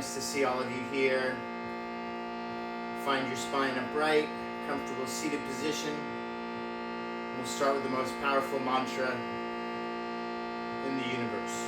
nice to see all of you here. Find your spine upright, comfortable seated position. We'll start with the most powerful mantra in the universe.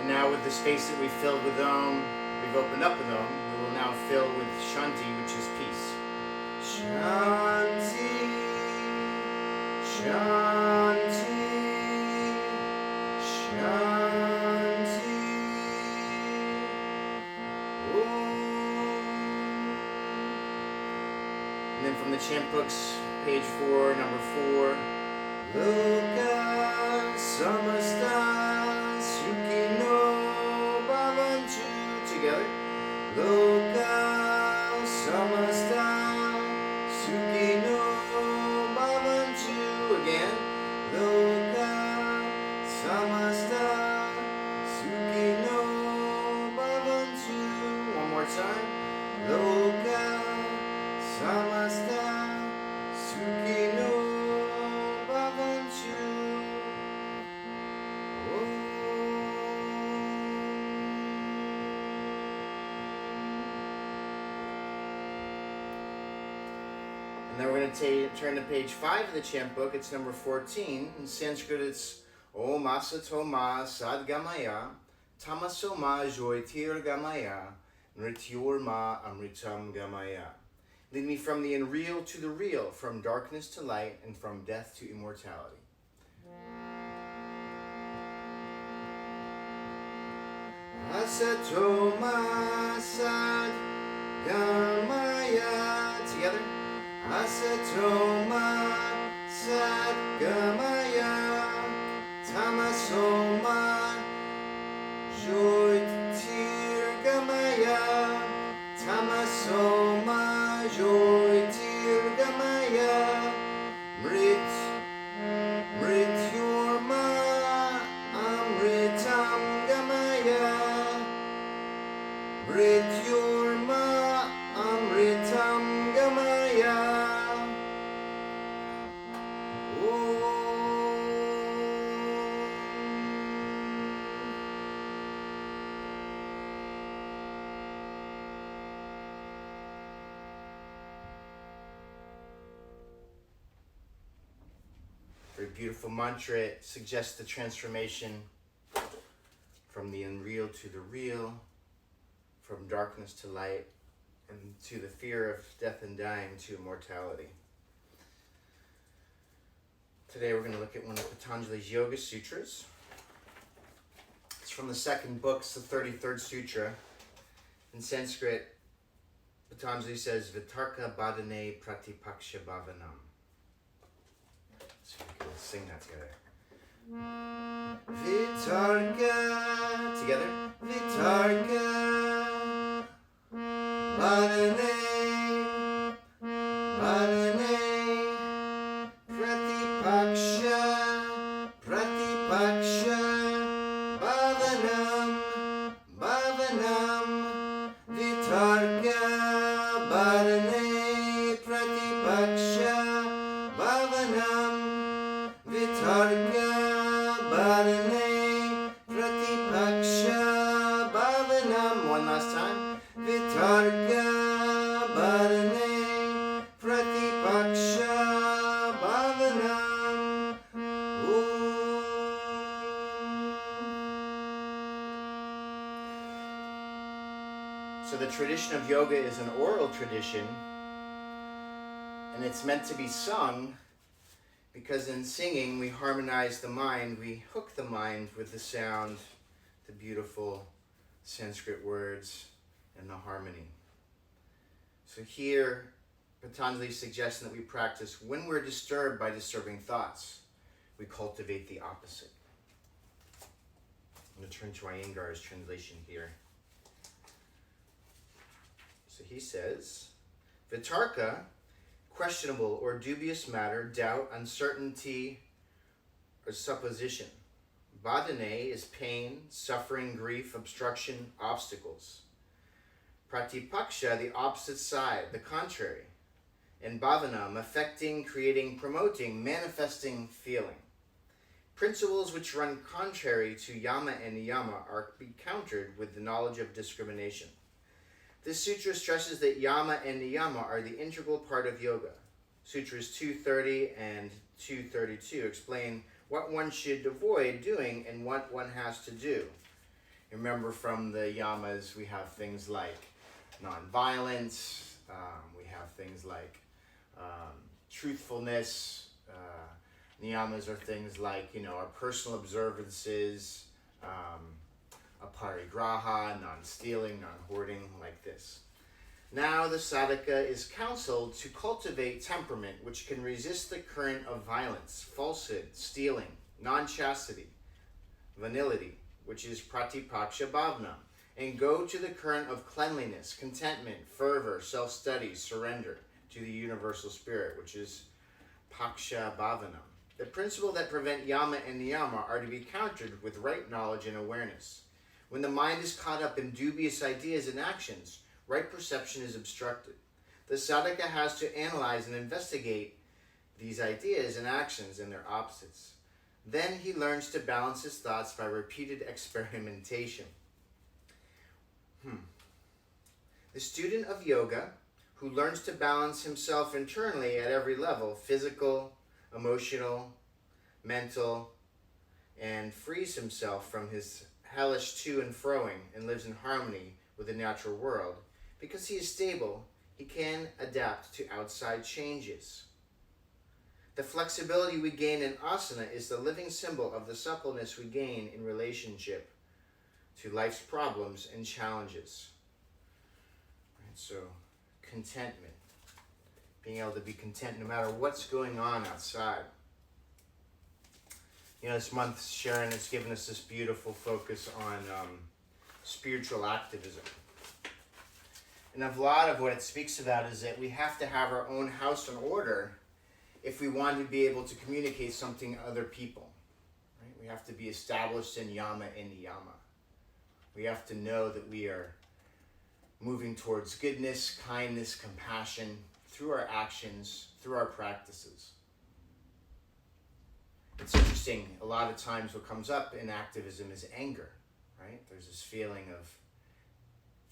Now with the space that we filled with Om, we've opened up with Om, we will now fill with Shanti, which is peace. Shanti, Shanti, Shanti. And then from the chant books, page 4, number 4. Loka samasta together. Loka samasta sukhino bhavantu. Again. Loka samasta sukhino bhavantu. One more time. Loka samasta sukhino bhavantu. And then we're going to turn to page 5 of the chant book. It's number 14. In Sanskrit, it's Om Asatoma Sadgamaya Tamasoma Joitir Gamaya Nrityorma Amritam Gamaya. Lead me from the unreal to the real, from darkness to light, and from death to immortality. Asatoma Sadgamaya. Together. Asatoma Sadgamaya Tamasoma Joitirgamaya Tamasoma Joitirgamaya Mrityorma Amritam Gamaya Mrityorma Amritam Gamaya. Very beautiful mantra. It suggests the transformation from the unreal to the real, from darkness to light, and to the fear of death and dying to immortality. Today we're going to look at one of Patanjali's Yoga Sutras. It's from the second book, it's the 33rd Sutra. In Sanskrit, Patanjali says, Vitarka Badane Pratipaksha Bhavanam. So we can sing that together. Vitarka, together. Vitarka Badane Pratipaksha Bhavanam Vitarka Badane Pratipaksha Bhavanam Vitarka Badane Pratipaksha Bhavanam. One last time. Vitarka Badane Pratipaksha Bhavanam. So the tradition of yoga is an oral tradition, and it's meant to be sung because in singing we harmonize the mind, we hook the mind with the sound, the beautiful Sanskrit words, and the harmony. So here, Patanjali is suggesting that we practice when we're disturbed by disturbing thoughts, we cultivate the opposite. I'm going to turn to Iyengar's translation here. So he says, Vitarka, questionable or dubious matter, doubt, uncertainty, or supposition. Vadane is pain, suffering, grief, obstruction, obstacles. Pratipaksha, the opposite side, the contrary. And bhavanam, affecting, creating, promoting, manifesting, feeling. Principles which run contrary to yama and niyama are to be countered with the knowledge of discrimination. This sutra stresses that yama and niyama are the integral part of yoga. Sutras 230 and 232 explain what one should avoid doing and what one has to do. Remember, from the yamas, we have things like nonviolence, we have things like truthfulness. Niyamas are things like, our personal observances, aparigraha, non-stealing, non-hoarding, like this. Now the sadhaka is counseled to cultivate temperament which can resist the current of violence, falsehood, stealing, non-chastity, vanillity, which is pratipaksha bhavna, and go to the current of cleanliness, contentment, fervor, self-study, surrender to the universal spirit, which is paksha bhavana. The principle that prevent yama and niyama are to be countered with right knowledge and awareness. When the mind is caught up in dubious ideas and actions, right perception is obstructed. The sadhaka has to analyze and investigate these ideas and actions and their opposites. Then he learns to balance his thoughts by repeated experimentation. The student of yoga, who learns to balance himself internally at every level, physical, emotional, mental, and frees himself from his hellish to and froing and lives in harmony with the natural world, because he is stable, he can adapt to outside changes. The flexibility we gain in asana is the living symbol of the suppleness we gain in relationship to life's problems and challenges. Right, so, contentment. Being able to be content no matter what's going on outside. This month Sharon has given us this beautiful focus on spiritual activism. And a lot of what it speaks about is that we have to have our own house in order if we want to be able to communicate something to other people. Right? We have to be established in yama and niyama. We have to know that we are moving towards goodness, kindness, compassion through our actions, through our practices. It's interesting, a lot of times what comes up in activism is anger, right? There's this feeling of,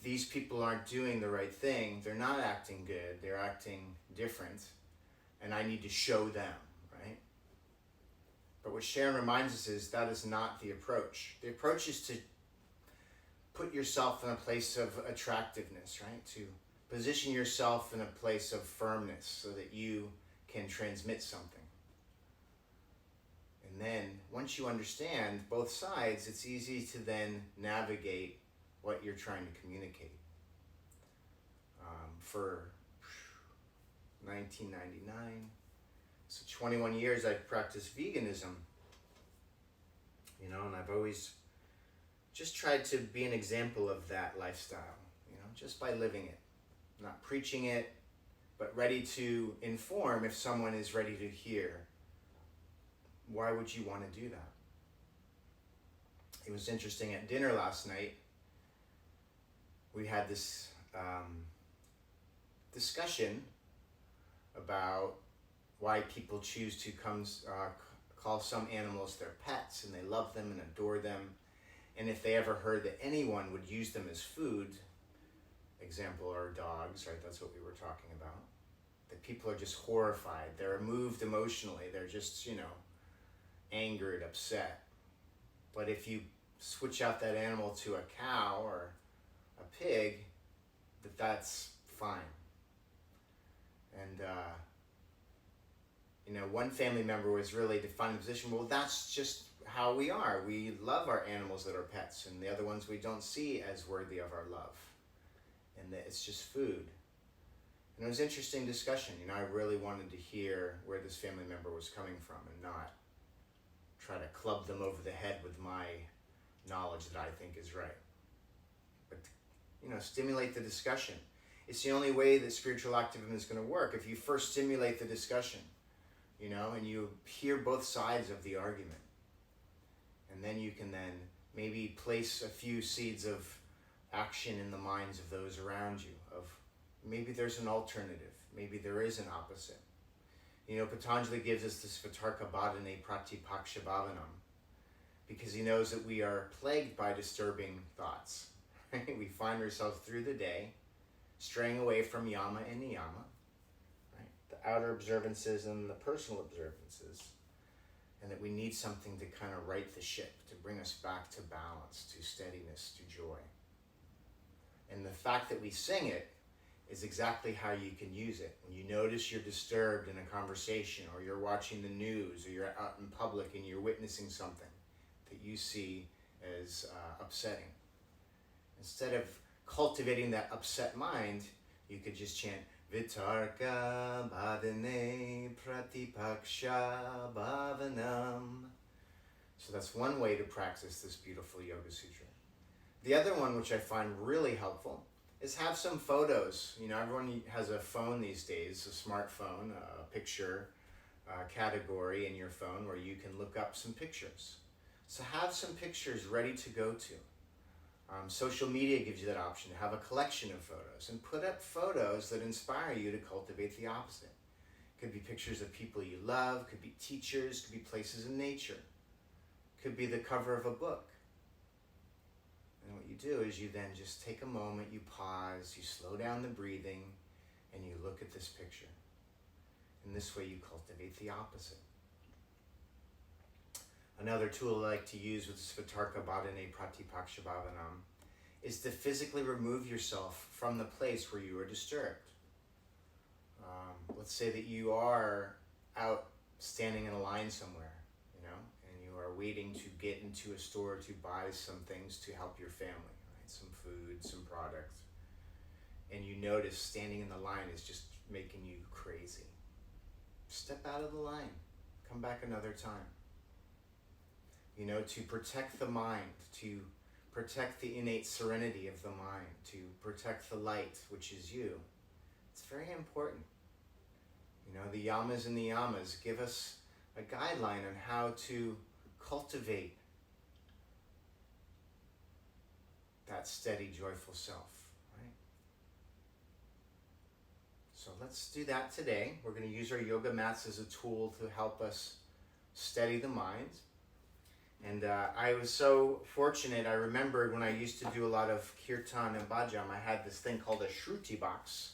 these people aren't doing the right thing, they're not acting good, they're acting different, and I need to show them, right? But what Sharon reminds us is that is not the approach. The approach is to put yourself in a place of attractiveness, right? To position yourself in a place of firmness so that you can transmit something. And then, once you understand both sides, it's easy to then navigate what you're trying to communicate. For 1999, so 21 years I've practiced veganism, and I've always just tried to be an example of that lifestyle, just by living it. Not preaching it, but ready to inform if someone is ready to hear. Why would you want to do that? It was interesting, at dinner last night, we had this discussion about why people choose to call some animals their pets, and they love them and adore them. And if they ever heard that anyone would use them as food, example are dogs, right? That's what we were talking about. That people are just horrified. They're moved emotionally. They're just, angered, upset. But if you switch out that animal to a cow or a pig, that's fine. And, one family member was really defining the position, well, that's just how we are. We love our animals that are pets, and the other ones we don't see as worthy of our love. And that it's just food. And it was an interesting discussion. I really wanted to hear where this family member was coming from and not try to club them over the head with my knowledge that I think is right. But, stimulate the discussion. It's the only way that spiritual activism is going to work. If you first stimulate the discussion, and you hear both sides of the argument. And then you can then maybe place a few seeds of action in the minds of those around you, of maybe there's an alternative, maybe there is an opposite. Patanjali gives us this vitarka badane pratipaksha bhavanam because he knows that we are plagued by disturbing thoughts. Right? We find ourselves through the day straying away from yama and niyama, right? The outer observances and the personal observances, and that we need something to kind of right the ship, to bring us back to balance, to steadiness, to joy. And the fact that we sing it is exactly how you can use it. When you notice you're disturbed in a conversation, or you're watching the news, or you're out in public and you're witnessing something that you see as upsetting. Instead of cultivating that upset mind, you could just chant Vitarka Badane Pratipaksha Bhavanam. So that's one way to practice this beautiful Yoga Sutra. The other one, which I find really helpful, is have some photos. Everyone has a phone these days, a smartphone, a picture category in your phone where you can look up some pictures. So have some pictures ready to go to. Social media gives you that option to have a collection of photos and put up photos that inspire you to cultivate the opposite. Could be pictures of people you love, could be teachers, could be places in nature, could be the cover of a book. And what you do is you then just take a moment, you pause, you slow down the breathing, and you look at this picture. And this way you cultivate the opposite. Another tool I like to use with Vitarka Badane Pratipaksha Bhavanam is to physically remove yourself from the place where you are disturbed. Let's say that you are out standing in a line somewhere, and you are waiting to get into a store to buy some things to help your family, right? Some food, some product. And you notice standing in the line is just making you crazy. Step out of the line. Come back another time. To protect the mind, to protect the innate serenity of the mind, to protect the light, which is you. It's very important. The yamas and niyamas give us a guideline on how to cultivate that steady, joyful self, right? So let's do that today. We're going to use our yoga mats as a tool to help us steady the mind. And I was so fortunate. I remembered when I used to do a lot of kirtan and bhajam, I had this thing called a shruti box,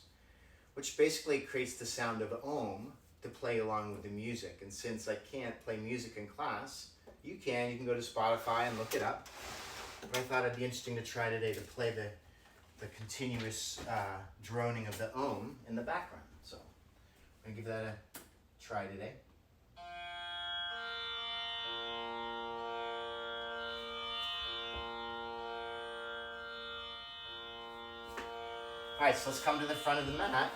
which basically creates the sound of Om to play along with the music. And since I can't play music in class, you can go to Spotify and look it up. But I thought it'd be interesting to try today to play the continuous droning of the Om in the background. So I'm going to give that a try today. Alright, so let's come to the front of the mat.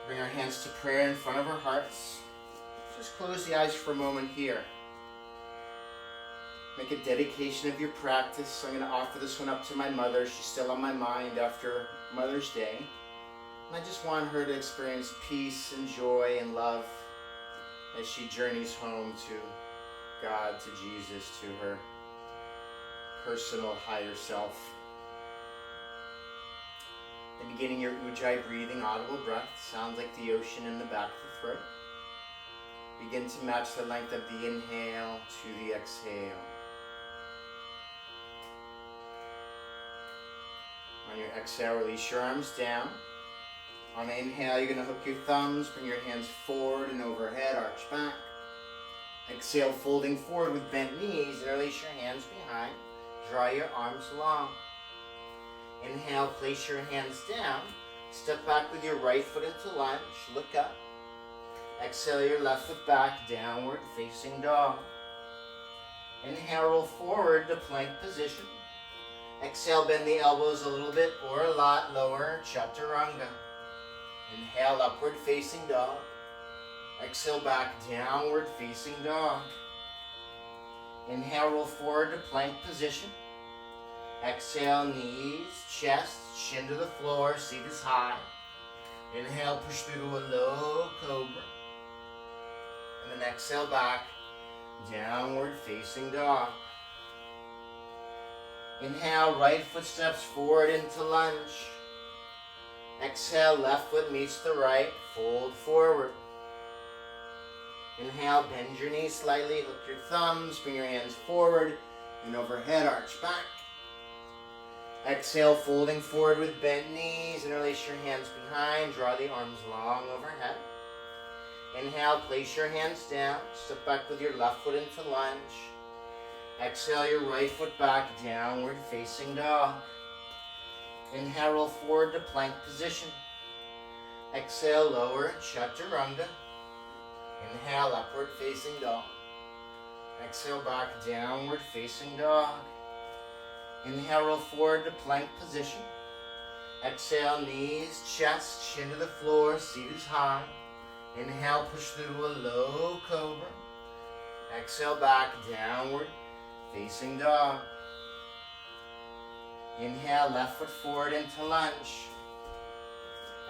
Bring our hands to prayer in front of our hearts. Just close the eyes for a moment here. Make a dedication of your practice. So I'm going to offer this one up to my mother. She's still on my mind after Mother's Day. And I just want her to experience peace and joy and love as she journeys home to God, to Jesus, to her personal higher self. And beginning your Ujjayi breathing, audible breath, sounds like the ocean in the back of the throat. Begin to match the length of the inhale to the exhale. On your exhale, release your arms down. On the inhale, you're going to hook your thumbs, bring your hands forward and overhead, arch back. Exhale, folding forward with bent knees, and release your hands behind. Draw your arms long. Inhale, place your hands down. Step back with your right foot into lunge. Look up. Exhale your left foot back, downward facing dog. Inhale, roll forward to plank position. Exhale, bend the elbows a little bit or a lot lower, chaturanga. Inhale, upward facing dog. Exhale back, downward facing dog. Inhale, roll forward to plank position. Exhale, knees, chest, shin to the floor, seat is high. Inhale, push through to a low cobra. And then exhale back, downward facing dog. Inhale, right foot steps forward into lunge. Exhale, left foot meets the right, fold forward. Inhale, bend your knees slightly, hook your thumbs, bring your hands forward and overhead, arch back. Exhale, folding forward with bent knees, interlace your hands behind, draw the arms long overhead. Inhale, place your hands down, step back with your left foot into lunge. Exhale, your right foot back, downward facing dog. Inhale, roll forward to plank position. Exhale, lower, chaturanga. Inhale, upward facing dog. Exhale, back, downward facing dog. Inhale, roll forward to plank position. Exhale, knees, chest, shin to the floor, seat is high. Inhale, push through to a low cobra. Exhale, back, downward facing dog. Inhale, left foot forward into lunge.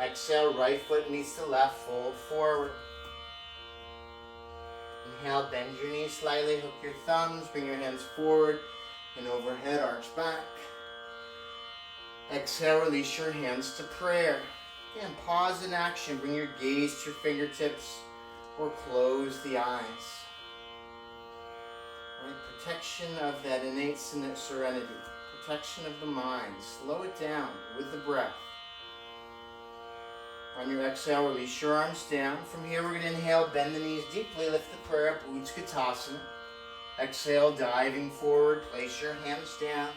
Exhale, right foot meets the left, fold forward. Inhale, bend your knees slightly, hook your thumbs, bring your hands forward and overhead, arch back. Exhale, release your hands to prayer. Again, pause in action, bring your gaze to your fingertips or close the eyes. Right, protection of that innate serenity, protection of the mind. Slow it down with the breath. On your exhale, release your arms down. From here, we're going to inhale, bend the knees deeply, lift the prayer up, Utkatasana. Exhale, diving forward, place your hands down.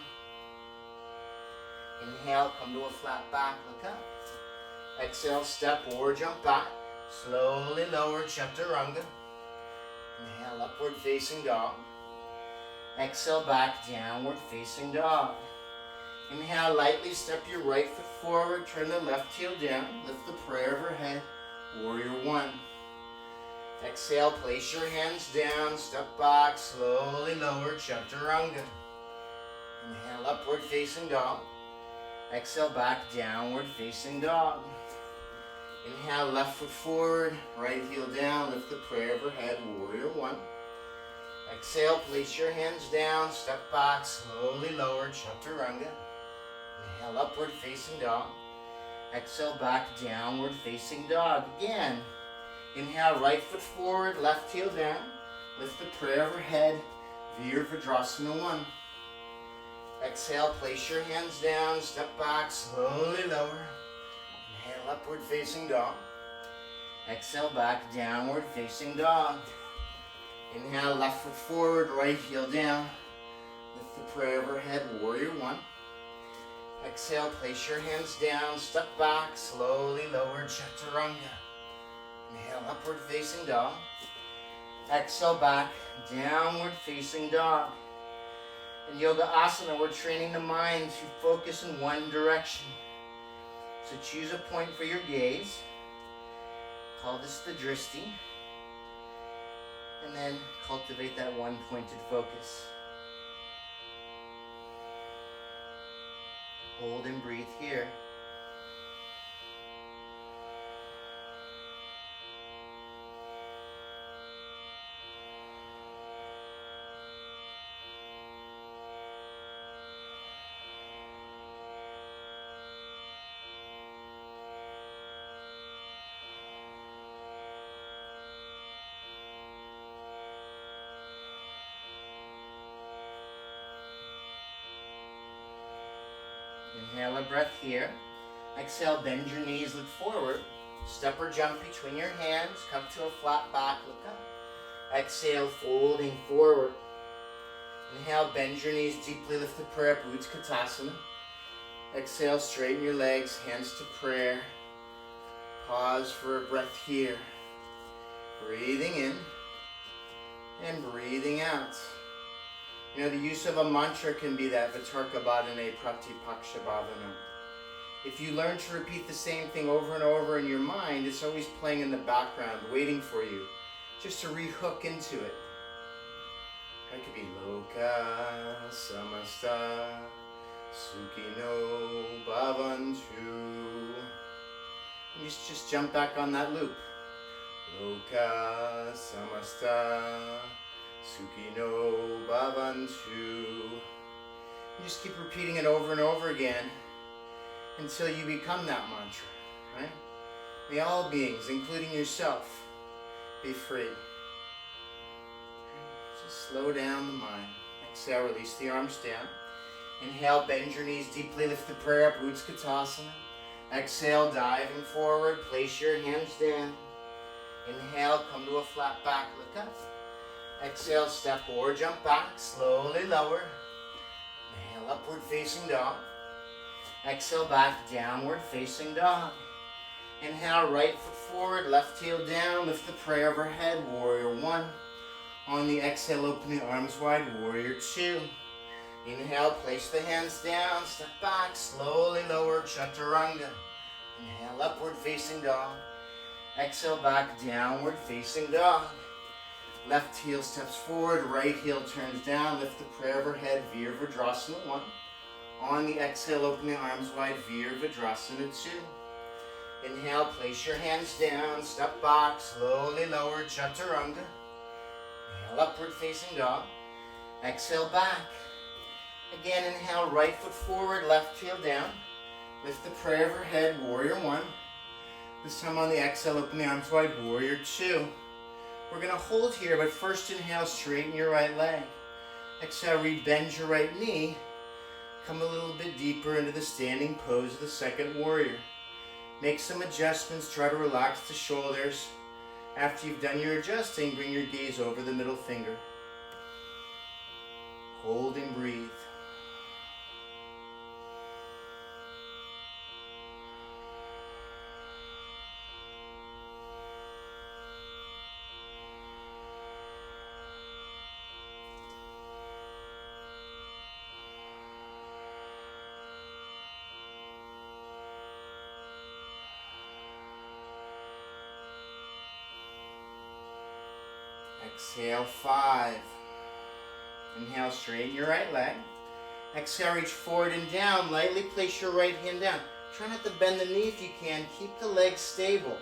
Inhale, come to a flat back, look up. Exhale, step or jump back. Slowly lower, chaturanga. Inhale, upward facing dog. Exhale, back, downward facing dog. Inhale, lightly step your right foot forward, turn the left heel down, lift the prayer overhead, warrior one. Exhale, place your hands down, step back, slowly lower, chaturanga. Inhale, upward facing dog. Exhale, back, downward facing dog. Inhale, left foot forward, right heel down, lift the prayer overhead, warrior one. Exhale, place your hands down, step back, slowly lower, chaturanga. Inhale, upward facing dog. Exhale, back, downward facing dog. Again, inhale, right foot forward, left heel down. Lift the prayer overhead, Virabhadrasana 1. Exhale, place your hands down, step back, slowly lower. Inhale, upward facing dog. Exhale, back, downward facing dog. Inhale, left foot forward, right heel down. Lift the prayer overhead, warrior one. Exhale, place your hands down, step back, slowly lower, chaturanga. Inhale, upward facing dog. Exhale, back, downward facing dog. In Yoga Asana, we're training the mind to focus in one direction. So choose a point for your gaze. Call this the drishti. And then cultivate that one pointed focus. Hold and breathe here. Inhale a breath here. Exhale, bend your knees, look forward. Step or jump between your hands. Come to a flat back, look up. Exhale, folding forward. Inhale, bend your knees deeply, lift the prayer up, Utkatasana. Exhale, straighten your legs, hands to prayer. Pause for a breath here. Breathing in and breathing out. You know, the use of a mantra can be that Vitarka Bhadane Pratipaksha Bhavana. If you learn to repeat the same thing over and over in your mind, it's always playing in the background, waiting for you, just to re-hook into it. It could be Loka Samasta Sukhino Bhavantu. And just jump back on that loop. Loka Samasta Sukhino Bhavantu. You just keep repeating it over and over again until you become that mantra, right? May all beings, including yourself, be free. Just slow down the mind. Exhale, release the arms down. Inhale, bend your knees deeply, lift the prayer up, Utkatasana. Exhale, diving forward, place your hands down. Inhale, come to a flat back, look up. Exhale, step forward, jump back, slowly lower. Inhale, upward facing dog. Exhale, back, downward facing dog. Inhale, right foot forward, left heel down, lift the prayer overhead, warrior one. On the exhale, open the arms wide, warrior two. Inhale, place the hands down, step back, slowly lower, chaturanga. Inhale, upward facing dog. Exhale, back, downward facing dog. Left heel steps forward, right heel turns down, lift the prayer overhead, Virabhadrasana 1. On the exhale, open the arms wide, Virabhadrasana 2. Inhale, place your hands down, step back, slowly lower, chaturanga. Inhale, upward facing dog. Exhale, back. Again, inhale, right foot forward, left heel down. Lift the prayer overhead, warrior one. This time on the exhale, open the arms wide, warrior two. We're going to hold here, but first inhale, straighten your right leg. Exhale, re-bend your right knee. Come a little bit deeper into the standing pose of the second warrior. Make some adjustments, try to relax the shoulders. After you've done your adjusting, bring your gaze over the middle finger. Hold and breathe. Exhale, 5. Inhale, straighten your right leg. Exhale, reach forward and down. Lightly place your right hand down. Try not to bend the knee if you can. Keep the legs stable.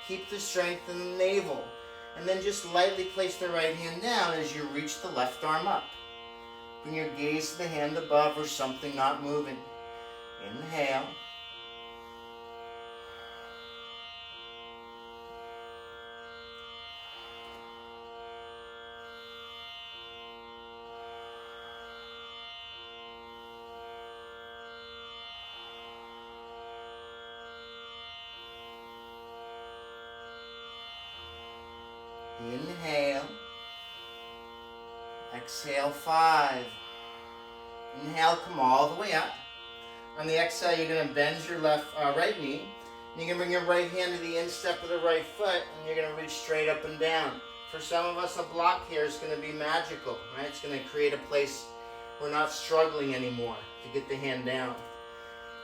Keep the strength in the navel. And then just lightly place the right hand down as you reach the left arm up. Bring your gaze to the hand above or something not moving. Inhale. Inhale. Exhale, 5. Inhale, come all the way up. On the exhale, you're going to bend your right knee. And you're going to bring your right hand to the instep of the right foot, and you're going to reach straight up and down. For some of us, a block here is going to be magical, right? It's going to create a place we're not struggling anymore to get the hand down.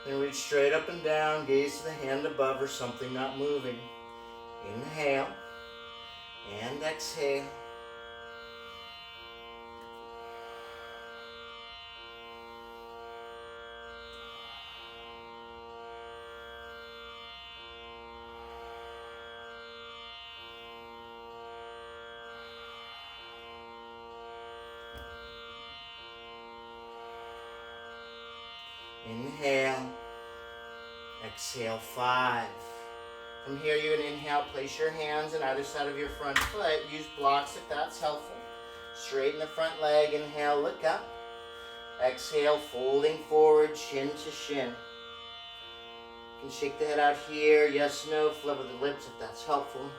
Then reach straight up and down, gaze to the hand above or something not moving. Inhale. And exhale. Inhale. Exhale, 5. From here, you're going to inhale, place your hands on either side of your front foot. Use blocks if that's helpful. Straighten the front leg. Inhale, look up. Exhale, folding forward, chin to shin. You can shake the head out here. Yes, no, flutter the lips if that's helpful.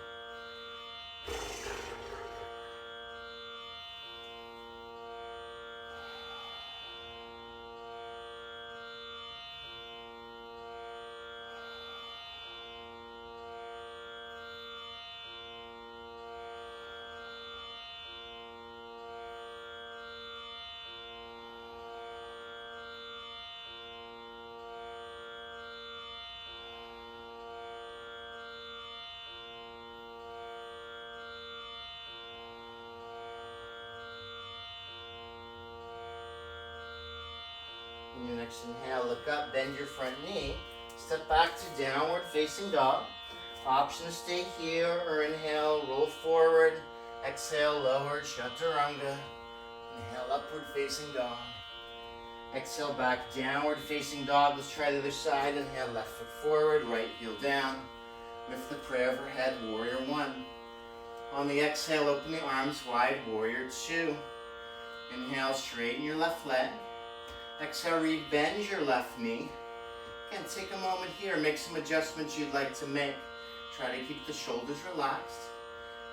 On your next inhale, look up, bend your front knee. Step back to downward facing dog. Option to stay here or inhale, roll forward. Exhale, lower, chaturanga. Inhale, upward facing dog. Exhale, back, downward facing dog. Let's try the other side. Inhale, left foot forward, right heel down. Lift the prayer overhead, warrior one. On the exhale, open the arms wide, warrior two. Inhale, straighten your left leg. Exhale, re-bend your left knee. Again, take a moment here, make some adjustments you'd like to make. Try to keep the shoulders relaxed.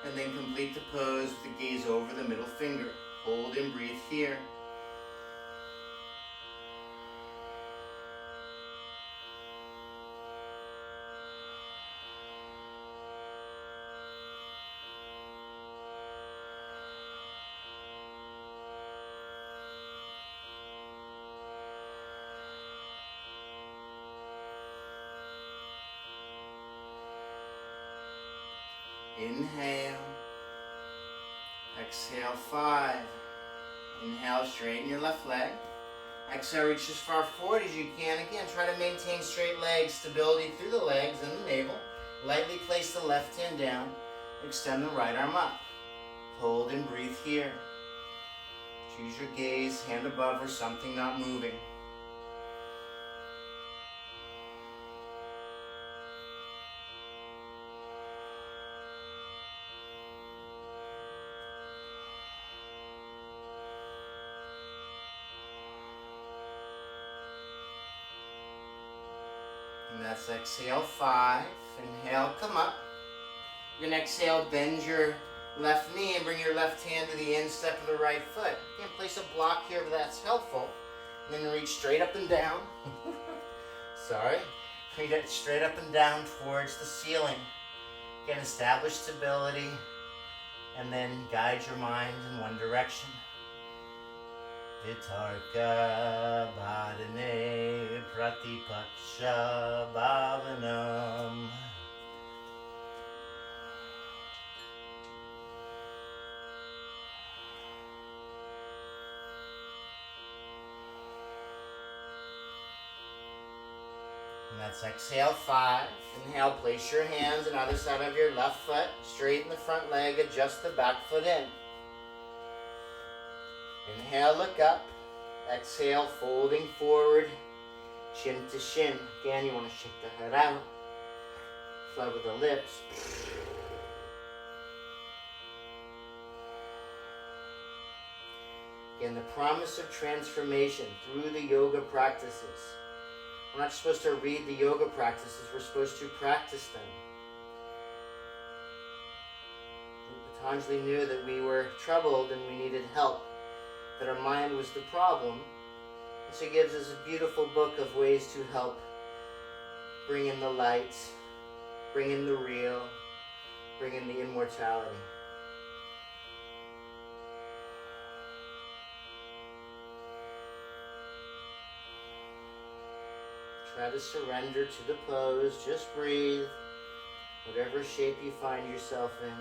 And then complete the pose with the gaze over the middle finger. Hold and breathe here. Inhale. Exhale, 5. Inhale, straighten your left leg. Exhale, reach as far forward as you can. Again, try to maintain straight legs, stability through the legs and the navel. Lightly place the left hand down. Extend the right arm up. Hold and breathe here. Choose your gaze, hand above or something not moving. And that's exhale, 5. Inhale, come up. You're gonna exhale, bend your left knee and bring your left hand to the instep of the right foot. You can place a block here if that's helpful. And then reach straight up and down. Sorry. Reach it straight up and down towards the ceiling. Again, establish stability and then guide your mind in one direction. Vitarka Bhadane Pratipaksha Bhavanam. And that's exhale, 5. Inhale, place your hands on either side of your left foot. Straighten the front leg, adjust the back foot in. Inhale, look up. Exhale, folding forward, chin to shin. Again, you want to shake the head out. Flow with the lips. Again, the promise of transformation through the yoga practices. We're not supposed to read the yoga practices, we're supposed to practice them. Patanjali knew that we were troubled and we needed help, that our mind was the problem. And so he gives us a beautiful book of ways to help bring in the light, bring in the real, bring in the immortality. Try to surrender to the pose. Just breathe. Whatever shape you find yourself in.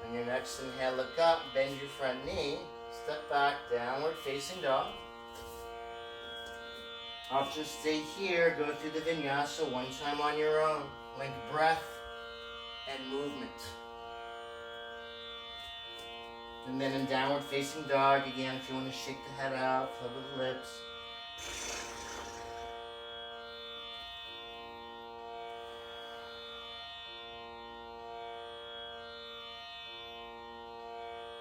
On your next inhale, look up, bend your front knee, step back, downward facing dog. Option stay here, go through the vinyasa one time on your own. Link breath and movement. And then in downward facing dog, again, if you want to shake the head out, flow with the lips.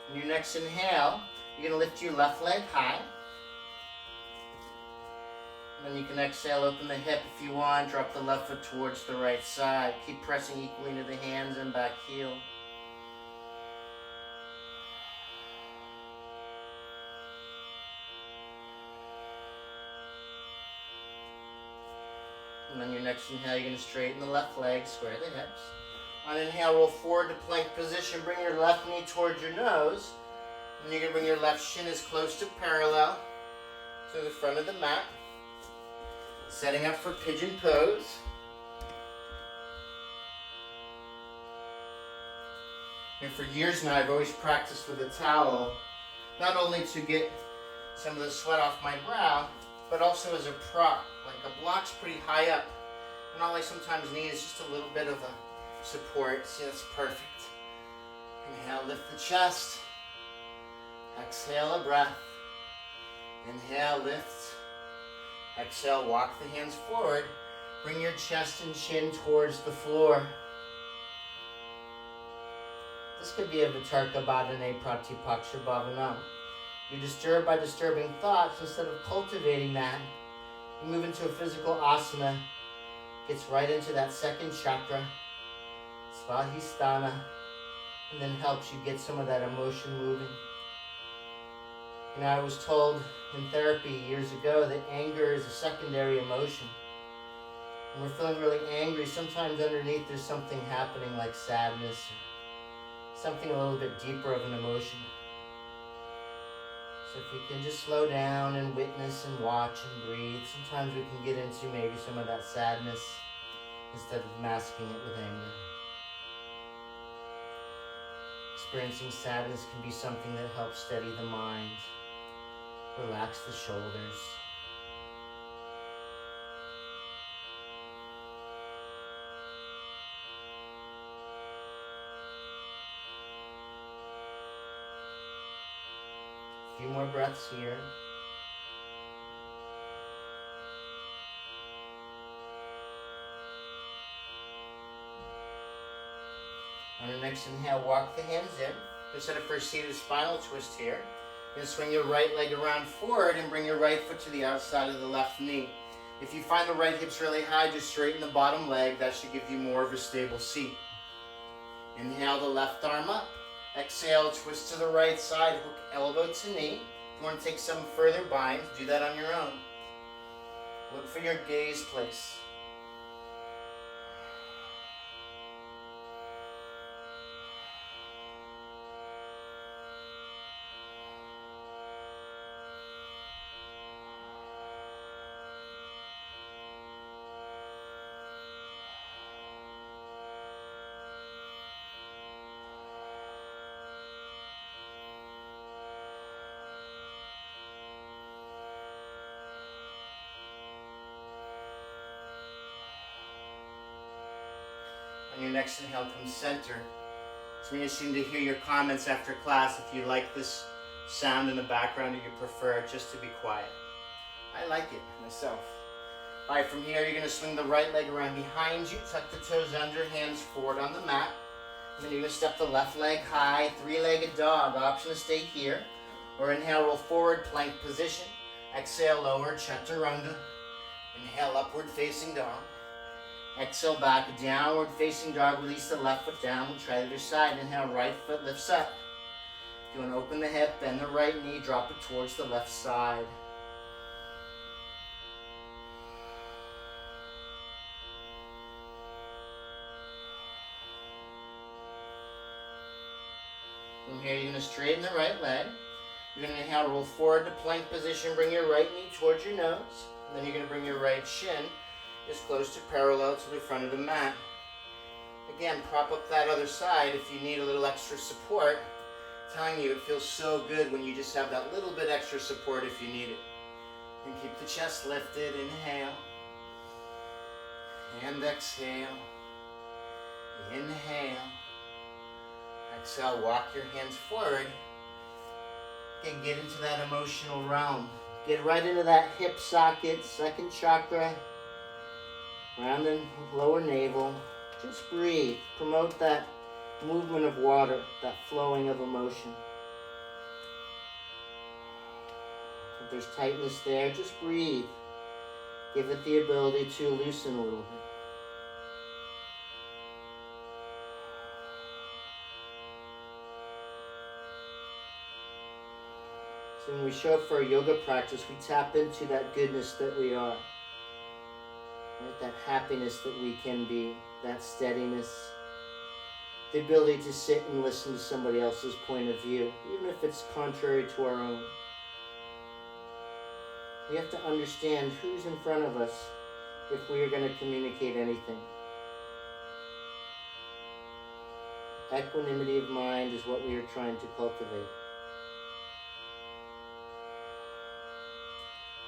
On your next inhale, you're going to lift your left leg high. Then you can exhale, open the hip if you want, drop the left foot towards the right side. Keep pressing equally into the hands and back heel. And on your next inhale, you're going to straighten the left leg, square the hips. On inhale, roll forward to plank position. Bring your left knee towards your nose. And you're going to bring your left shin as close to parallel to the front of the mat. Setting up for pigeon pose. And for years now, I've always practiced with a towel, not only to get some of the sweat off my brow, but also as a prop. Like a block's pretty high up, and all I sometimes need is just a little bit of a support. See, that's perfect. Inhale, lift the chest. Exhale, a breath. Inhale, lift. Exhale, walk the hands forward. Bring your chest and chin towards the floor. This could be a Vitarka Badane Pratipaksha Bhavanam. You're disturbed by disturbing thoughts. Instead of cultivating that, you move into a physical asana. Gets right into that second chakra, Svadhisthana, and then helps you get some of that emotion moving. You know, I was told in therapy years ago that anger is a secondary emotion. When we're feeling really angry, sometimes underneath there's something happening like sadness, or something a little bit deeper of an emotion. So if we can just slow down and witness and watch and breathe, sometimes we can get into maybe some of that sadness instead of masking it with anger. Experiencing sadness can be something that helps steady the mind, relax the shoulders. A few more breaths here. On the next inhale, walk the hands in. Instead of for a seated spinal twist here, you're going to swing your right leg around forward and bring your right foot to the outside of the left knee. If you find the right hip's really high, just straighten the bottom leg. That should give you more of a stable seat. Inhale the left arm up. Exhale, twist to the right side, hook elbow to knee. If you want to take some further binds, do that on your own. Look for your gaze place. On your next inhale, come center. It's interesting to hear your comments after class if you like this sound in the background or you prefer it just to be quiet. I like it myself. All right, from here you're going to swing the right leg around behind you, tuck the toes under, hands forward on the mat. And then you're going to step the left leg high, three-legged dog. Option to stay here. Or inhale, roll forward, plank position. Exhale, lower, chaturanga. Inhale, upward facing dog. Exhale, back, downward facing dog. Release the left foot down. We'll try the other side. Inhale, right foot lifts up. If you want to open the hip, bend the right knee, drop it towards the left side. From here, you're going to straighten the right leg. You're going to inhale, roll forward to plank position. Bring your right knee towards your nose. And then you're going to bring your right shin as close to parallel to the front of the mat. Again, prop up that other side if you need a little extra support. I'm telling you, it feels so good when you just have that little bit extra support if you need it. And keep the chest lifted. Inhale. And exhale. Inhale. Exhale, walk your hands forward. Again, get into that emotional realm. Get right into that hip socket, second chakra. Round the lower navel. Just breathe. Promote that movement of water, that flowing of emotion. If there's tightness there, just breathe. Give it the ability to loosen a little bit. So when we show up for a yoga practice, we tap into that goodness that we are. Right? That happiness that we can be, that steadiness, the ability to sit and listen to somebody else's point of view, even if it's contrary to our own. We have to understand who's in front of us if we are going to communicate anything. Equanimity of mind is what we are trying to cultivate.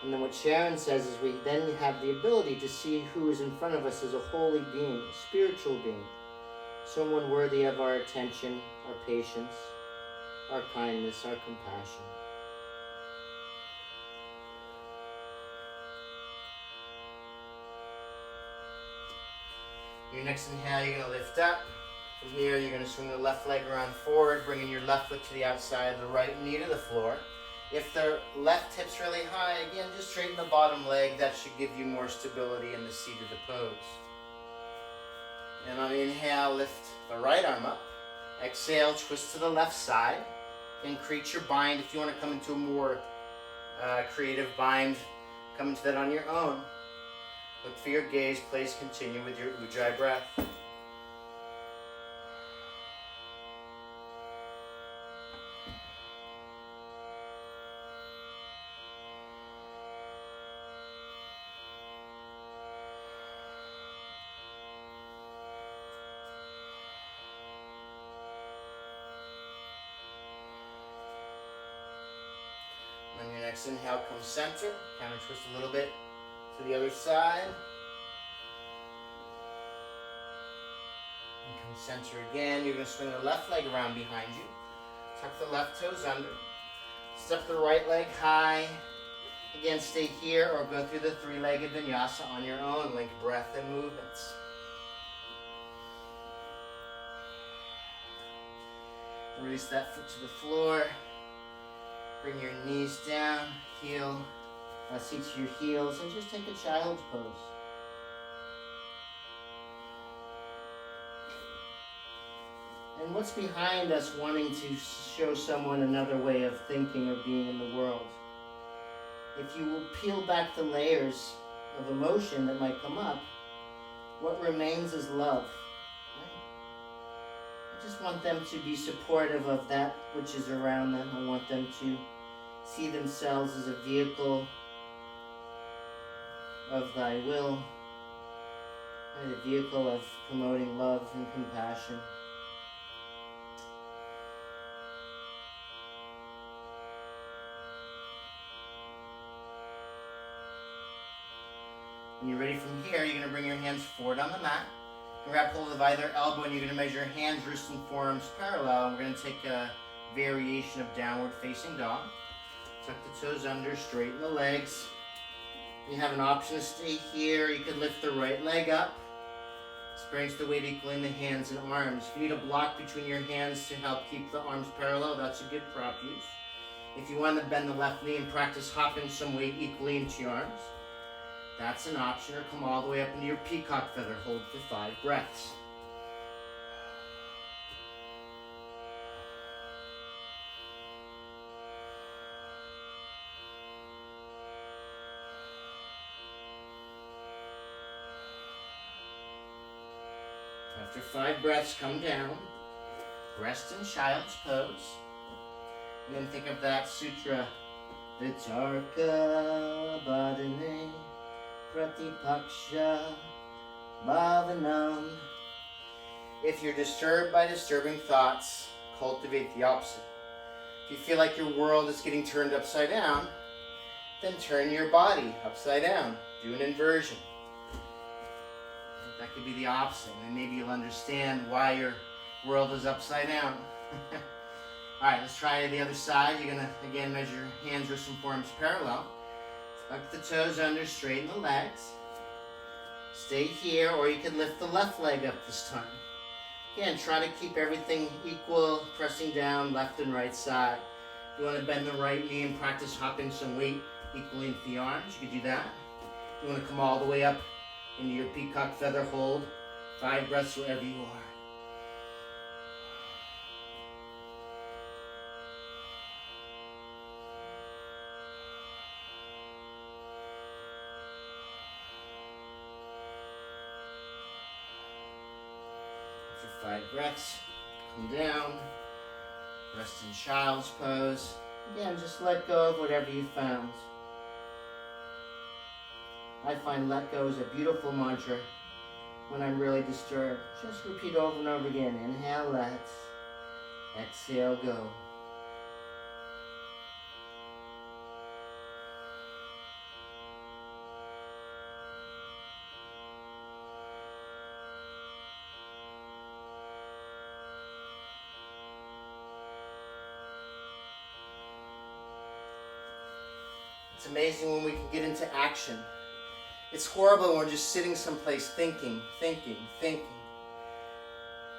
And then what Sharon says is we then have the ability to see who is in front of us as a holy being, a spiritual being, someone worthy of our attention, our patience, our kindness, our compassion. Your next inhale, you're going to lift up. From here, you're going to swing the left leg around forward, bringing your left foot to the outside, the right knee to the floor. If the left hip's really high, again, just straighten the bottom leg. That should give you more stability in the seat of the pose. And on the inhale, lift the right arm up. Exhale, twist to the left side. And create your bind. If you want to come into a more creative bind, come into that on your own. Look for your gaze. Please continue with your Ujjayi breath. On your next inhale, come center. Counter twist a little bit to the other side. And come center again. You're going to swing the left leg around behind you. Tuck the left toes under. Step the right leg high. Again, stay here or go through the three-legged vinyasa on your own. Link breath and movements. Release that foot to the floor. Bring your knees down, seat to your heels, and just take a child's pose. And what's behind us wanting to show someone another way of thinking or being in the world? If you will peel back the layers of emotion that might come up, what remains is love. I just want them to be supportive of that which is around them. I want them to see themselves as a vehicle of thy will, and a vehicle of promoting love and compassion. When you're ready from here, you're going to bring your hands forward on the mat. Grab hold of either elbow, and you're going to measure your hands, wrists, and forearms parallel. And we're going to take a variation of downward facing dog. Tuck the toes under, straighten the legs. You have an option to stay here. You can lift the right leg up. Experience the weight equaling the hands and arms. If you need a block between your hands to help keep the arms parallel, that's a good prop use. If you want to bend the left knee and practice hopping some weight equally into your arms, that's an option, or come all the way up into your peacock feather. Hold for 5 breaths. After 5 breaths, come down. Rest in child's pose. And then think of that sutra. Vitarka Badane Pratipaksha Bhavanam. If you're disturbed by disturbing thoughts, cultivate the opposite. If you feel like your world is getting turned upside down, then turn your body upside down. Do an inversion. That could be the opposite, and maybe you'll understand why your world is upside down. Alright, let's try the other side. You're going to, again, measure your hands, wrists, and forearms parallel. Tuck the toes under, straighten the legs. Stay here, or you can lift the left leg up this time. Again, try to keep everything equal, pressing down left and right side. If you want to bend the right knee and practice hopping some weight equally into the arms, you can do that. If you want to come all the way up into your peacock feather, hold 5 breaths wherever you are. After 5 breaths, come down, rest in child's pose. Again, just let go of whatever you found. I find let go is a beautiful mantra when I'm really disturbed. Just repeat over and over again. Inhale, let. Exhale, go. It's amazing when we can get into action. It's horrible when we're just sitting someplace thinking.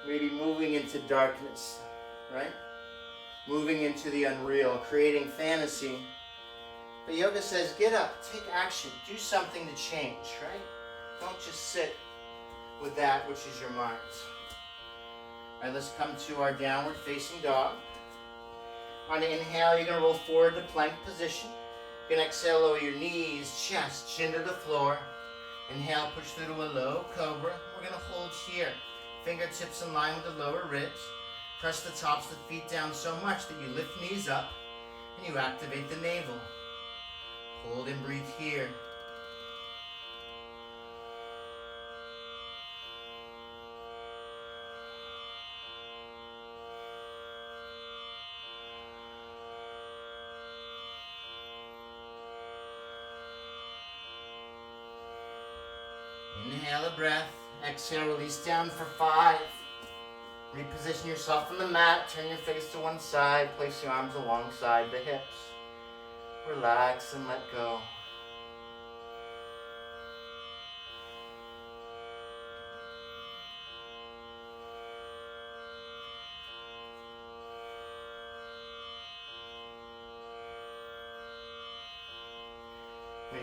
Maybe moving into darkness, right? Moving into the unreal, creating fantasy. But yoga says, get up, take action, do something to change, right? Don't just sit with that which is your mind. All right, let's come to our downward facing dog. On the inhale, you're going to roll forward to plank position. You're going to exhale, lower your knees, chest, chin to the floor. Inhale, push through to a low cobra. We're going to hold here. Fingertips in line with the lower ribs. Press the tops of the feet down so much that you lift knees up and you activate the navel. Hold and breathe here. Inhale a breath. Exhale, release down for 5. Reposition yourself on the mat. Turn your face to one side. Place your arms alongside the hips. Relax and let go.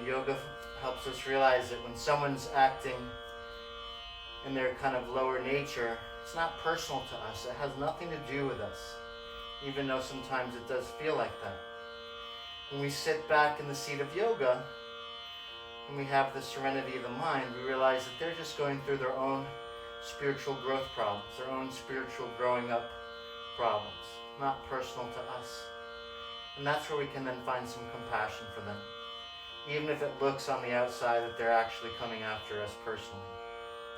Yoga helps us realize that when someone's acting in their kind of lower nature, it's not personal to us. It has nothing to do with us, even though sometimes it does feel like that. When we sit back in the seat of yoga and we have the serenity of the mind, we realize that they're just going through their own spiritual growth problems, their own spiritual growing up problems, not personal to us. And that's where we can then find some compassion for them, even if it looks on the outside that they're actually coming after us personally.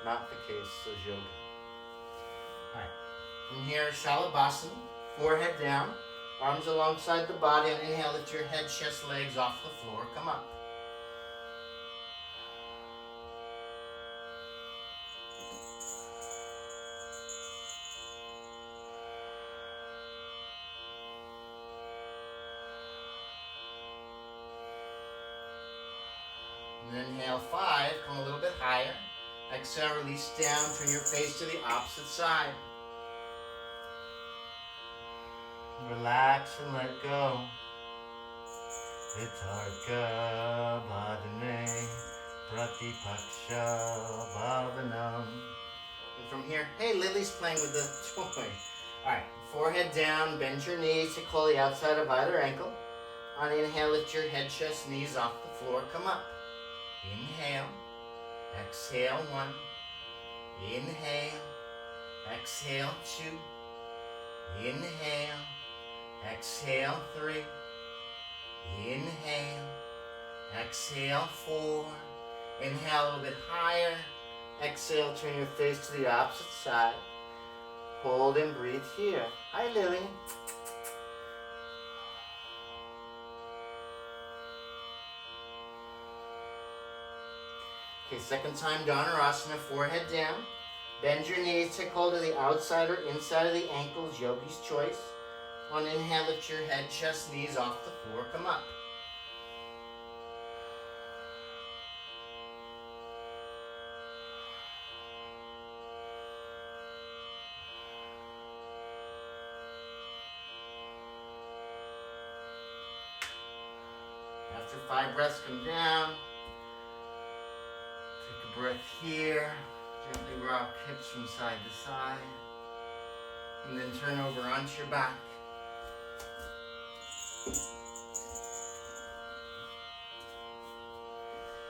Not the case, says yoga. All right. From here, Shalabhasana, forehead down, arms alongside the body. On inhale, lift your head, chest, legs off the floor. Come up. And then inhale 5, come a little bit higher. Exhale, release down, turn your face to the opposite side. Relax and let go. Vitarka Bhadane Pratipaksha Bhavanam. And from here, hey, Lily's playing with the toy. Alright, forehead down, bend your knees to call the outside of either ankle. On inhale, lift your head, chest, knees off the floor, come up. Inhale, exhale 1, inhale, exhale 2, inhale, exhale 3, inhale, exhale 4, inhale a little bit higher, exhale, turn your face to the opposite side, hold and breathe here. Hi Lily. Okay, second time Dhanurasana, forehead down. Bend your knees, take hold of the outside or inside of the ankles, yogi's choice. On inhale, lift your head, chest, knees off the floor, come up. After 5 breaths, come down. Breath here, gently rock hips from side to side, and then turn over onto your back.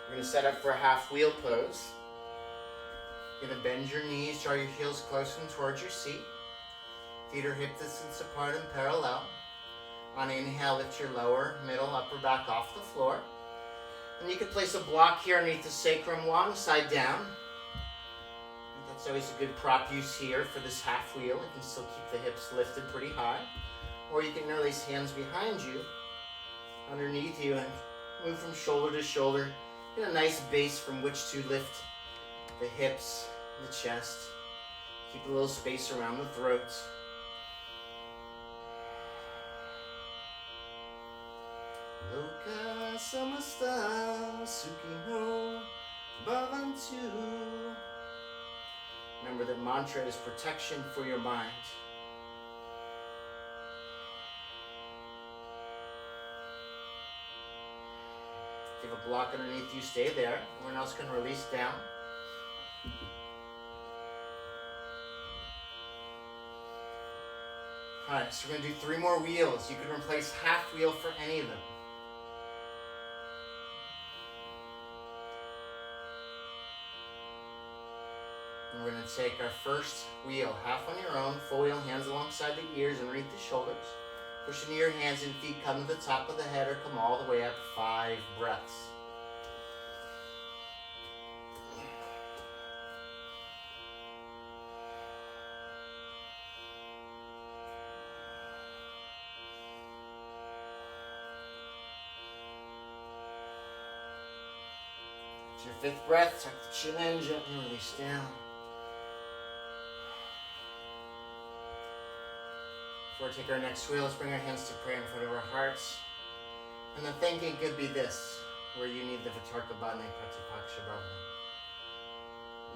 We're going to set up for a half wheel pose. You're going to bend your knees, draw your heels close and towards your seat. Feet are hip distance apart and parallel. On inhale, lift your lower, middle, upper back off the floor. And you can place a block here underneath the sacrum, long side down. That's always a good prop use here for this half wheel. You can still keep the hips lifted pretty high. Or you can release hands behind you, underneath you, and move from shoulder to shoulder. Get a nice base from which to lift the hips, the chest. Keep a little space around the throat. Loka samasta sukino bhavantu. Remember that mantra is protection for your mind. If you have a block underneath you, stay there. Everyone else can release down. Alright, so we're going to do 3 more wheels. You can replace half wheel for any of them. And we're going to take our first wheel, half on your own, full wheel, hands alongside the ears, underneath the shoulders. Push into your hands and feet, come to the top of the head or come all the way up, 5 breaths. Your 5th breath, tuck the chin in, gently release down. Before we take our next wheel, let's bring our hands to prayer in front of our hearts. And the thinking could be this, where you need the Vitarkabhane Pratipakshabhavana.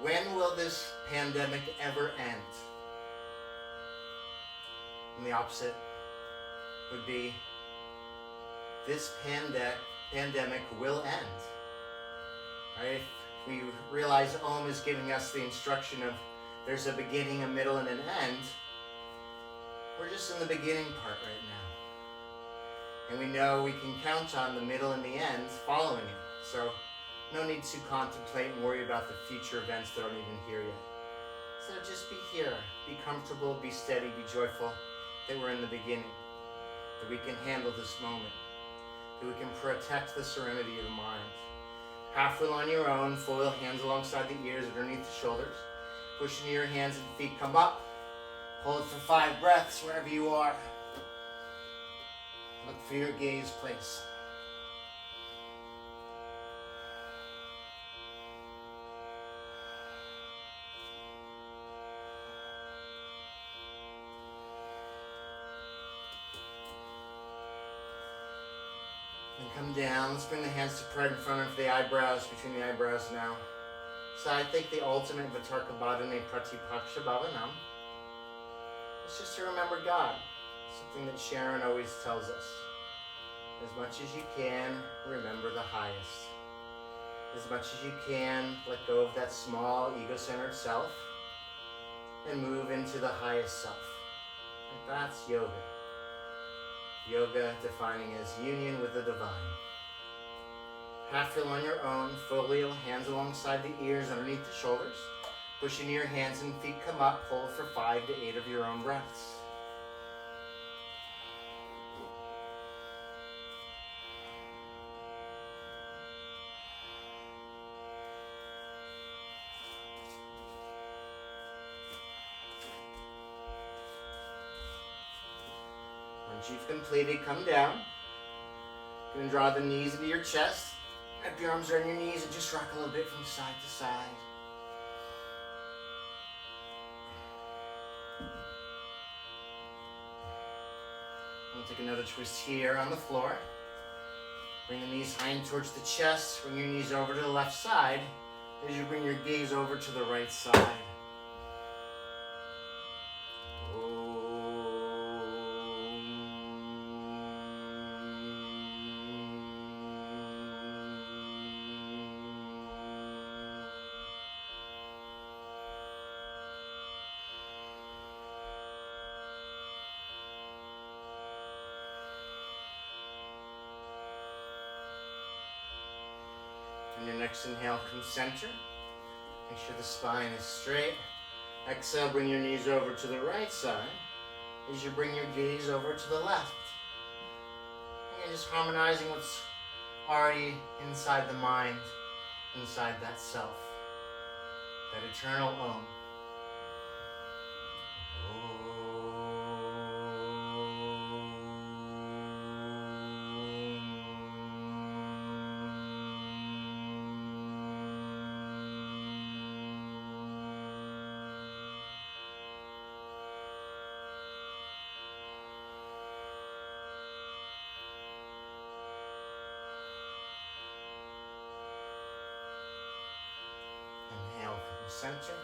When will this pandemic ever end? And the opposite would be, this pandemic will end. Right? If we realize Om is giving us the instruction of there's a beginning, a middle, and an end, we're just in the beginning part right now. And we know we can count on the middle and the end following it. So no need to contemplate and worry about the future events that aren't even here yet. So just be here, be comfortable, be steady, be joyful that we're in the beginning, that we can handle this moment, that we can protect the serenity of the mind. Half wheel on your own, full wheel, hands alongside the ears, underneath the shoulders. Push into your hands and feet, come up. Hold for 5 breaths wherever you are. Look for your gaze place. And come down. Let's bring the hands to prayer in front of the eyebrows, between the eyebrows now. So I think the ultimate Vitarkabhane Pratipakshabhavana is just to remember God. Something that Sharon always tells us. As much as you can, remember the highest. As much as you can, let go of that small ego-centered self and move into the highest self. And that's yoga. Yoga defining as union with the divine. Half wheel on your own, full wheel, hands alongside the ears, underneath the shoulders. Push into your hands and feet, come up, hold for 5 to 8 of your own breaths. Once you've completed, come down. You're going to draw the knees into your chest. Wrap your arms around your knees and just rock a little bit from side to side. We'll take another twist here on the floor. Bring the knees high in towards the chest. Bring your knees over to the left side as you bring your gaze over to the right side. On your next inhale, come center. Make sure the spine is straight. Exhale, bring your knees over to the right side as you bring your gaze over to the left. Again, just harmonizing what's already inside the mind, inside that self, that eternal Om. Inhale from the center.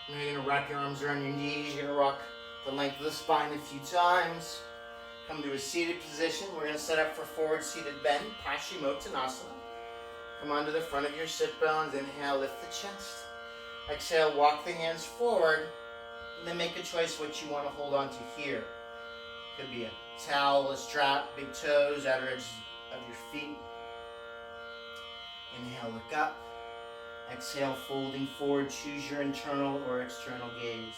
Now you're going to wrap your arms around your knees. You're going to rock the length of the spine a few times. Come to a seated position. We're going to set up for forward seated bend, Paschimottanasana. Come onto the front of your sit bones. Inhale, lift the chest. Exhale, walk the hands forward. And then make a choice what you want to hold on to here. Could be a towel, a strap, big toes, outer edges of your feet. Inhale, look up. Exhale, folding forward. Choose your internal or external gaze.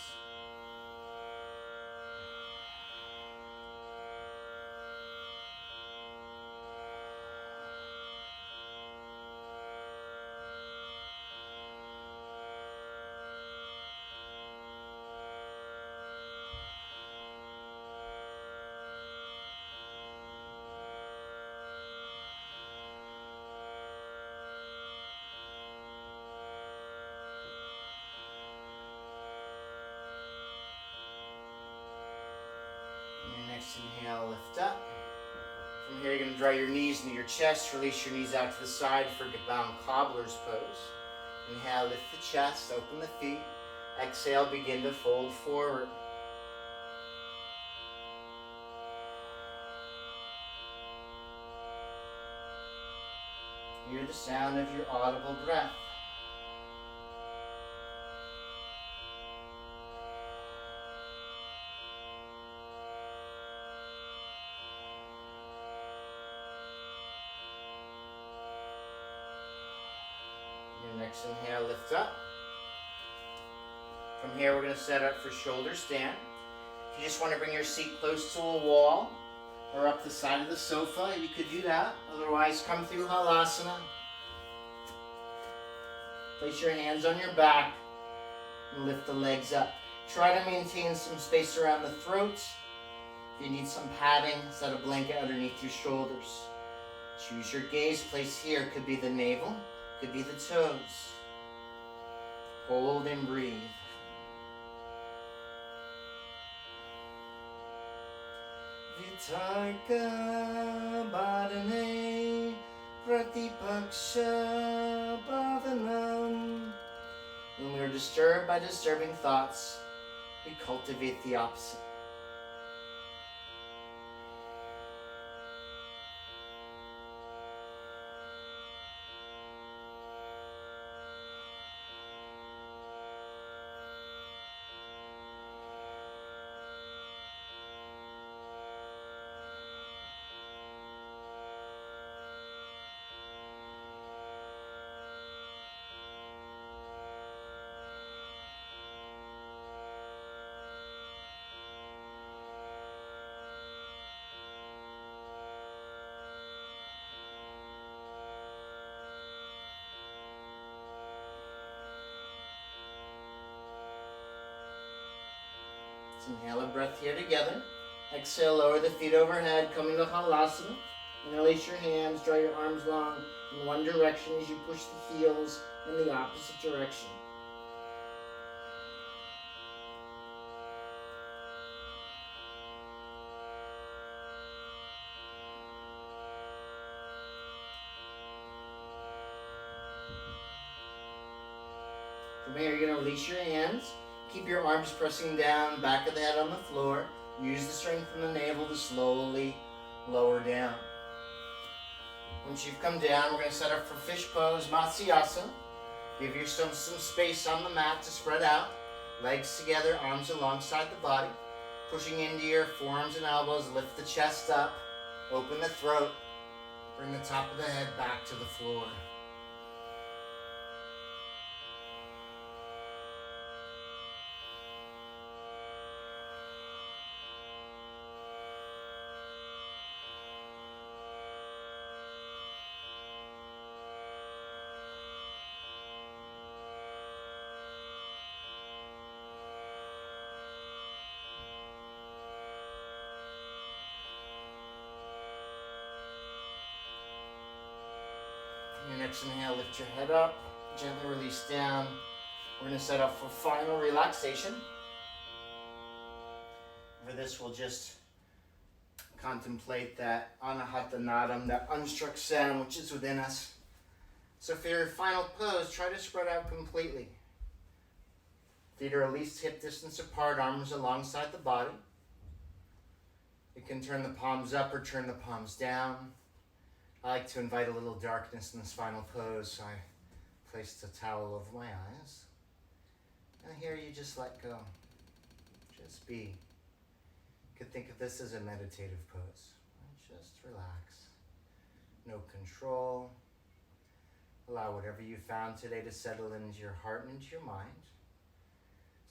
Next inhale, lift up. From here, you're going to draw your knees into your chest. Release your knees out to the side for bound cobbler's pose. Inhale, lift the chest, open the feet. Exhale, begin to fold forward. Hear the sound of your audible breath. Next inhale, lift up. From here, we're going to set up for shoulder stand. If you just want to bring your seat close to a wall or up the side of the sofa, you could do that. Otherwise, come through Halasana. Place your hands on your back and lift the legs up. Try to maintain some space around the throat. If you need some padding, set a blanket underneath your shoulders. Choose your gaze place here. Could be the navel. Could be the toes. Hold and breathe. Vitarka Badane Pratipaksha Bhavanam. When we are disturbed by disturbing thoughts, we cultivate the opposite. Inhale a breath here together. Exhale, lower the feet overhead, coming to Halasana. And release your hands, draw your arms long in one direction as you push the heels in the opposite direction. From here, you're going to release your hands. Keep your arms pressing down, back of the head on the floor. Use the strength in the navel to slowly lower down. Once you've come down, we're going to set up for fish pose, Matsyasana. Give yourself some space on the mat to spread out. Legs together, arms alongside the body. Pushing into your forearms and elbows, lift the chest up. Open the throat. Bring the top of the head back to the floor. next inhale, lift your head up, gently release down. We're going to set up for final relaxation. For this, we'll just contemplate that anahatanadam, that unstruck sound which is within us. So for your final pose, try to spread out completely. Feet are at least hip distance apart, arms alongside the body. You can turn the palms up or turn the palms down. I like to invite a little darkness in this final pose, so I placed a towel over my eyes. And here you just let go. Just be. You could think of this as a meditative pose. Just relax. No control. Allow whatever you found today to settle into your heart and into your mind.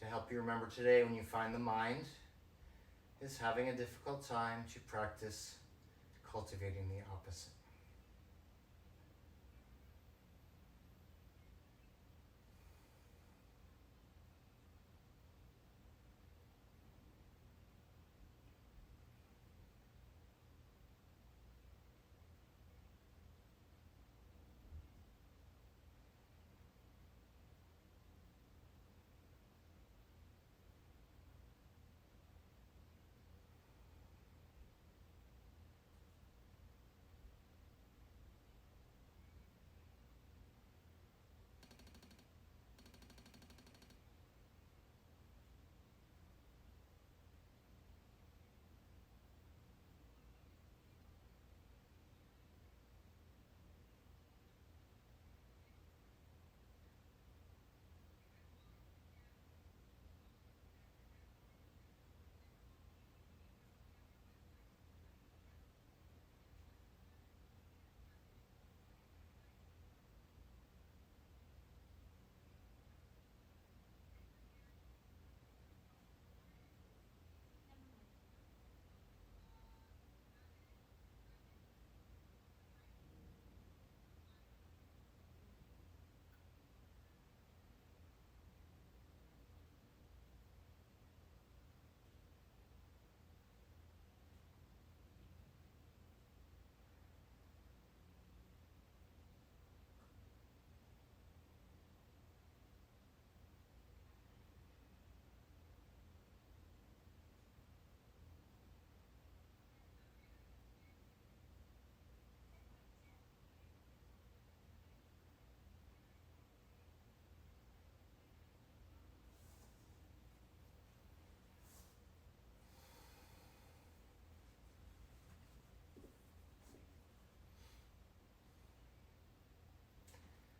To help you remember today, when you find the mind is having a difficult time, to practice cultivating the opposite.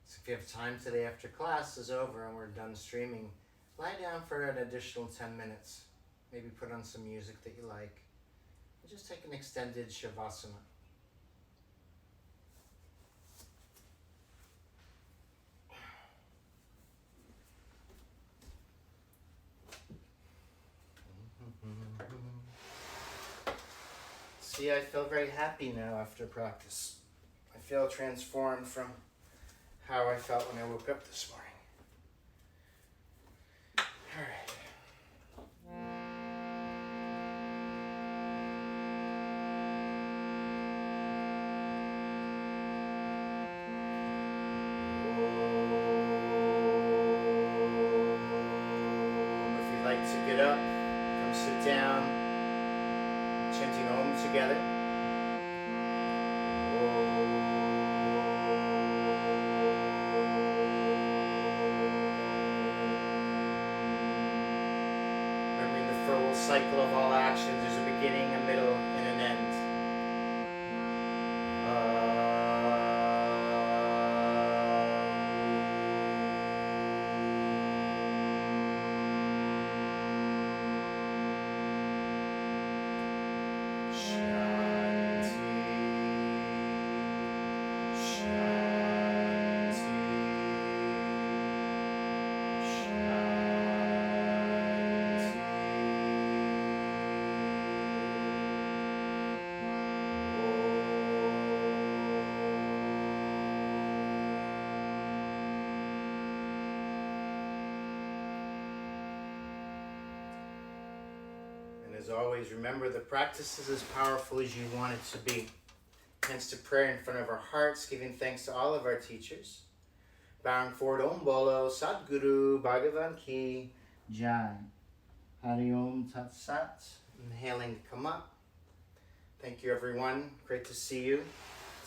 So if you have time today after class is over and we're done streaming, lie down for an additional 10 minutes. Maybe put on some music that you like. And just take an extended Shavasana. See, I feel very happy now after practice. I feel transformed from how I felt when I woke up this morning. All right. If you'd like to get up, come sit down, chanting Om together. Cycle of all actions, there's a beginning, a middle, and an end. As always, remember the practice is as powerful as you want it to be. hands to prayer in front of our hearts, giving thanks to all of our teachers. Bowing forward, Om Bolo, Sadguru, Bhagavan Ki, Jai. Hari Om Tat Sat. Inhaling to come up. Thank you, everyone. Great to see you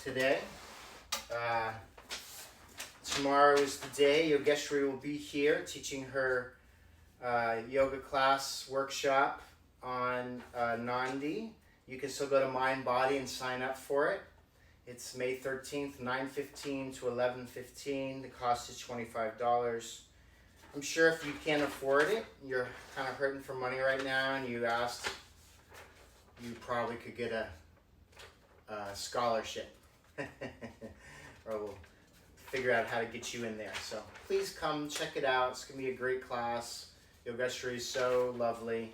today. Tomorrow is the day Yogeshwari will be here teaching her yoga class workshop on Nandi. You can still go to Mind Body and sign up for it. It's May 13th, 9:15 to 11:15. The cost is $25. I'm sure if you can't afford it, you're kind of hurting for money right now, and you asked, you probably could get a scholarship. Or we'll figure out how to get you in there. So please come check it out. It's going to be a great class. Yogeshwari is so lovely,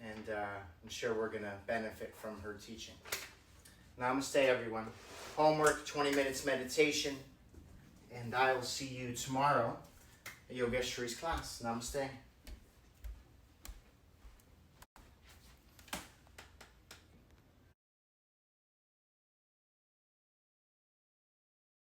and I'm sure we're going to benefit from her teaching. Namaste, everyone. Homework, 20 minutes meditation, and I will see you tomorrow at Yogeshwari's class. Namaste.